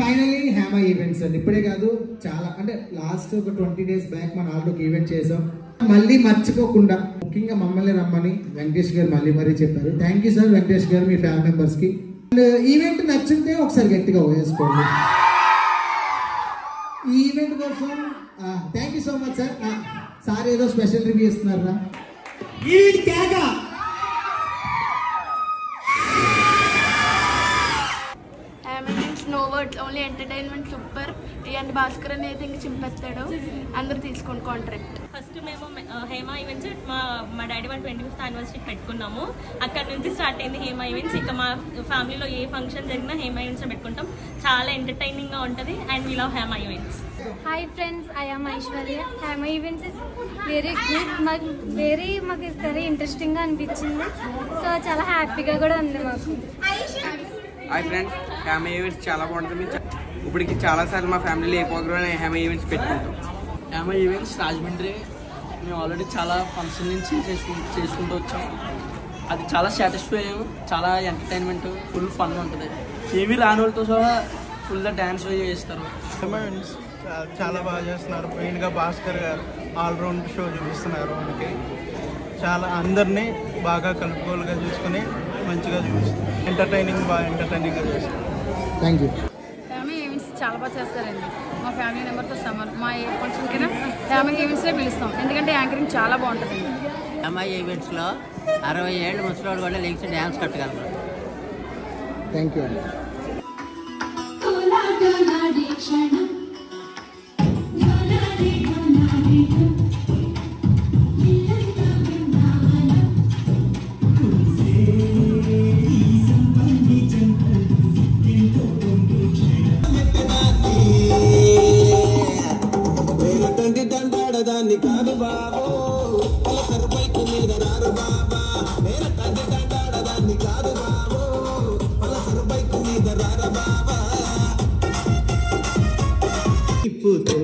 Finally Hema events అండి. ఇప్పుడే కాదు, చాలా అంటే లాస్ట్ ఒక 20 days బ్యాక్ మన ఆల్రెడీ ఒక ఈవెంట్ చేసాం. మళ్ళీ మర్చిపోకుండా ముఖ్యంగా మమ్మల్ని రమ్మని వెంకటేష్ గారు మరీ చెప్పారు. థ్యాంక్ యూ సార్ వెంకటేష్ గారు, మీ ఫ్యామిలీ మెంబర్స్ కి. అండ్ ఈవెంట్ నచ్చితే ఒకసారి గట్టిగా వేసుకోండి. ఈ ఈవెంట్ కోసం thank you so much sir. Sir ఏదో స్పెషల్ రివ్యూ ఇస్తున్నారా? No words, only entertainment super. And Bhaskar అనేది ఇంక చింపేస్తాడు. అందరూ తీసుకోండి కాంట్రాక్ట్. ఫస్ట్ మేము హేమ ఈవెంట్స్ మా డాడీ వాళ్ళ 25th anniversary పెట్టుకున్నాము. అక్కడ నుంచి స్టార్ట్ అయింది హేమ ఈవెంట్స్. ఇక మా ఫ్యామిలీలో ఏ ఫంక్షన్ జరిగినా హేమ ఈవెంట్స్ పెట్టుకుంటాం. చాలా ఎంటర్టైనింగ్గా ఉంటుంది and we love Hema events. Hi friends, I am Aishwarya. Hema events is very good. మాకు very interesting గా అనిపించింది. సో చాలా హ్యాపీగా కూడా ఉంది మాకు. హాయ్ ఫ్రెండ్స్, హేమ ఈవెంట్స్ చాలా బాగుంటుంది. ఇప్పటికి చాలాసార్లు మా ఫ్యామిలీలో ఏ ప్రోగ్రామ్ హేమ ఈవెంట్స్ పెట్టుకుంటాం. హేమ ఈవెంట్స్ రాజమండ్రి మేము ఆల్రెడీ చాలా ఫంక్షన్ నుంచి చేసుకుంటూ వచ్చాం. అది చాలా సాటిస్ఫై అయ్యాము. చాలా ఎంటర్టైన్మెంట్, ఫుల్ ఫన్ ఉంటుంది. ఏమీ రాని వాళ్ళతో సహా ఫుల్గా డ్యాన్స్ చేస్తారు. హేమ ఈవెంట్స్ చాలా బాగా చేస్తున్నారు. మెయిన్గా భాస్కర్ గారు ఆల్రౌండ్ షో చూపిస్తున్నారు. మనకి చాలా అందరినీ బాగా కలుపుకోలుగా చూసుకుని మంచిగా చూపిస్తారు. ఎంటర్టైనింగ్గా చేస్తారు. Thank you. ఫ్యామిలీ ఈవెంట్స్ చాలా బాగా చేస్తారండి. మా ఫ్యామిలీ మెంబర్తో సమ్మర్ మా ఏ ఫంక్షన్కైనా ఫ్యామిలీ ఈవెంట్స్లో పిలుస్తాం. ఎందుకంటే యాంకరింగ్ చాలా బాగుంటుంది. హేమ ఈవెంట్స్లో 60 ఏళ్ళు ముసలి కూడా లేచి డ్యాన్స్ కట్టగలరు. థ్యాంక్ యూ అండి. దాన్ని కాదు బాబో సర్పైకు మీద రారు బాబా, నేను తండ్రి దాన్ని కాదు బాబో సర్పైకు మీద రారు బాబా. ఇప్పుడు